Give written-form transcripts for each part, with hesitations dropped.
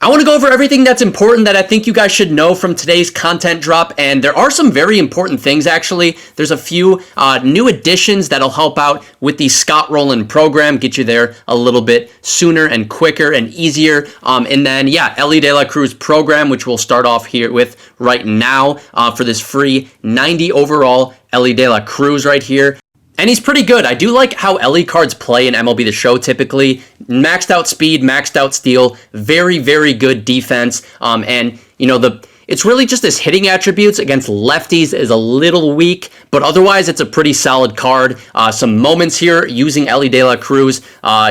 I want to go over everything that's important that I think you guys should know from today's content drop, and there are some very important things actually. There's a few new additions that'll help out with the Scott Rowland program, get you there a little bit sooner and quicker and easier. And then, yeah, Elly De La Cruz program, which we'll start off here with right now for this free 90 overall Elly De La Cruz right here. And he's pretty good. I do like how Elly cards play in MLB The Show typically. Maxed out speed, maxed out steal, very, very good defense. And, you know, it's really just his hitting attributes against lefties is a little weak, but otherwise it's a pretty solid card. Some moments here using Elly De La Cruz,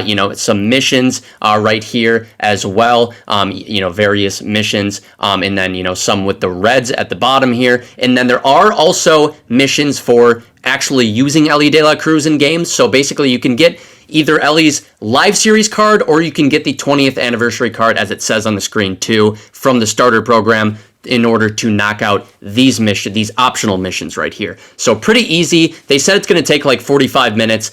you know, some missions right here as well, you know, various missions, and then, you know, some with the Reds at the bottom here. And then there are also missions for actually using Elly De La Cruz in games. So basically you can get either Elly's live series card or you can get the 20th anniversary card, as it says on the screen too, from the starter program in order to knock out these optional missions right here. So pretty easy. They said it's going to take like 45 minutes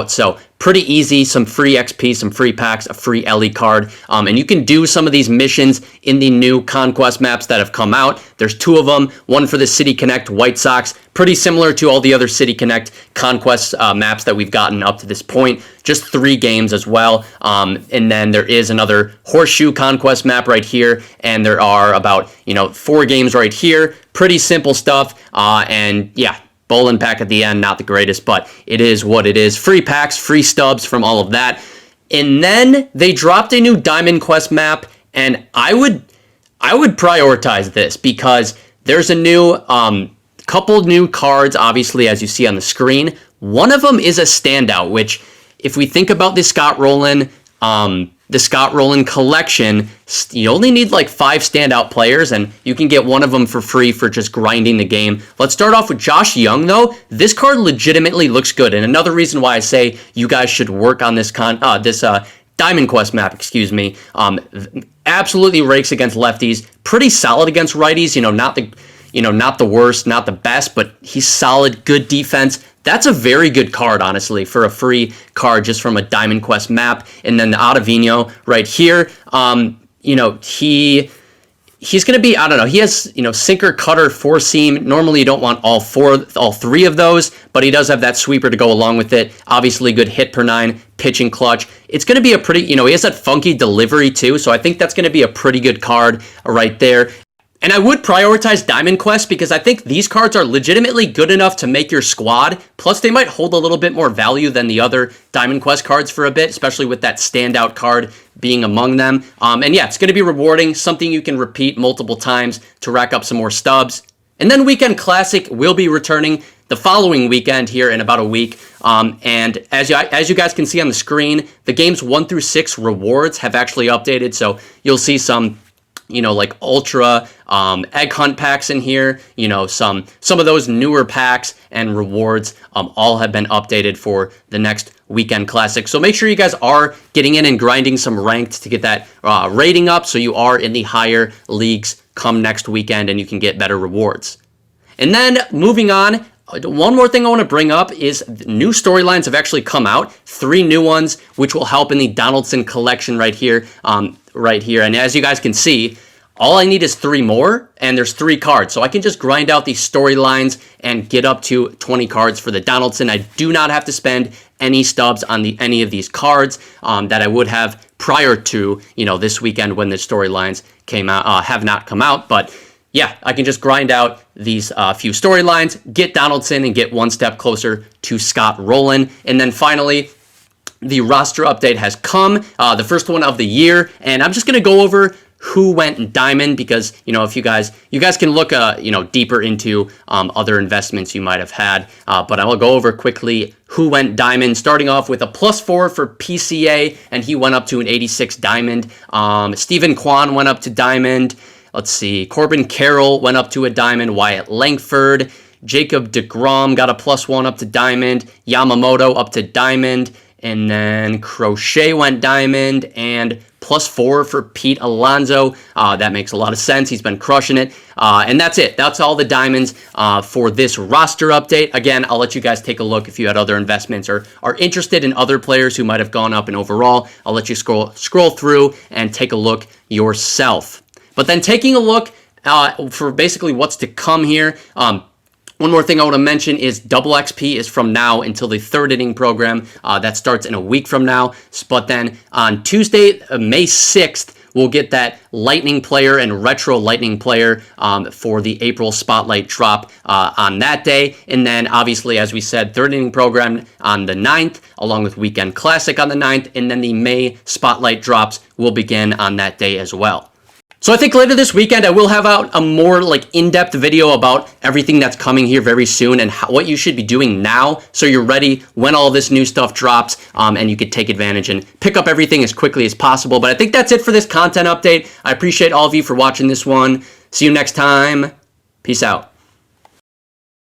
so pretty easy, some free XP, some free packs, a free Elly card. And you can do some of these missions in the new Conquest maps that have come out. There's two of them, one for the City Connect White Sox, pretty similar to all the other City Connect Conquest maps that we've gotten up to this point. Just 3 games as well. And then there is another Horseshoe Conquest map right here. And there are about, you know, 4 games right here. Pretty simple stuff. And yeah, Bowling pack at the end, not the greatest, but it is what it is. Free packs, free stubs from all of that. And then they dropped a new Diamond Quest map, and I would prioritize this because there's a new couple new cards, obviously, as you see on the screen. One of them is a standout, which if we think about the Scott Rowland collection, you only need like 5 standout players, and you can get one of them for free for just grinding the game. Let's start off with Josh Young, though. This card legitimately looks good, and another reason why I say you guys should work on this Diamond Quest map, excuse me. Absolutely rakes against lefties, pretty solid against righties. Not the worst, not the best, but he's solid, good defense. That's a very good card, honestly, for a free card just from a Diamond Quest map. And then the Ottavino right here, he's going to be, I don't know, he has, sinker, cutter, 4-seam. Normally you don't want all 3 of those, but he does have that sweeper to go along with it. Obviously good hit per 9, pitching clutch. It's going to be a pretty, he has that funky delivery too, so I think that's going to be a pretty good card right there. And I would prioritize Diamond Quest because I think these cards are legitimately good enough to make your squad. Plus, they might hold a little bit more value than the other Diamond Quest cards for a bit, especially with that standout card being among them. And yeah, it's going to be rewarding, something you can repeat multiple times to rack up some more stubs. And then Weekend Classic will be returning the following weekend here in about a week. And as you guys can see on the screen, the games 1 through 6 rewards have actually updated. So you'll see some like ultra egg hunt packs in here, some of those newer packs and rewards all have been updated for the next Weekend Classic. So make sure you guys are getting in and grinding some ranked to get that rating up so you are in the higher leagues come next weekend and you can get better rewards. And then moving on, one more thing I want to bring up is new storylines have actually come out, 3 new ones, which will help in the Donaldson collection right here. And as you guys can see, all I need is 3 more, and there's 3 cards. So I can just grind out these storylines and get up to 20 cards for the Donaldson. I do not have to spend any stubs on any of these cards that I would have prior to, this weekend when the storylines came out, have not come out. But yeah, I can just grind out these few storylines, get Donaldson, and get one step closer to Scott Rowland. And then finally, the roster update has come, the first one of the year, and I'm just going to go over who went diamond because, if you guys can look, deeper into other investments you might have had, but I will go over quickly who went diamond, starting off with a +4 for PCA, and he went up to an 86 diamond. Stephen Kwan went up to diamond. Let's see, Corbin Carroll went up to a diamond. Wyatt Langford, Jacob deGrom got a +1 up to diamond. Yamamoto up to diamond. And then Crochet went diamond, and +4 for Pete Alonso. That makes a lot of sense. He's been crushing it. And that's it. That's all the diamonds for this roster update. Again, I'll let you guys take a look if you had other investments or are interested in other players who might have gone up in overall. I'll let you scroll through and take a look yourself. But then taking a look for basically what's to come here. One more thing I want to mention is Double XP is from now until the third inning program. That starts in a week from now. But then on Tuesday, May 6th, we'll get that Lightning player and Retro Lightning player for the April Spotlight drop on that day. And then, obviously, as we said, third inning program on the 9th, along with Weekend Classic on the 9th. And then the May Spotlight drops will begin on that day as well. So I think later this weekend, I will have out a more in-depth video about everything that's coming here very soon and what you should be doing now so you're ready when all this new stuff drops and you can take advantage and pick up everything as quickly as possible. But I think that's it for this content update. I appreciate all of you for watching this one. See you next time. Peace out.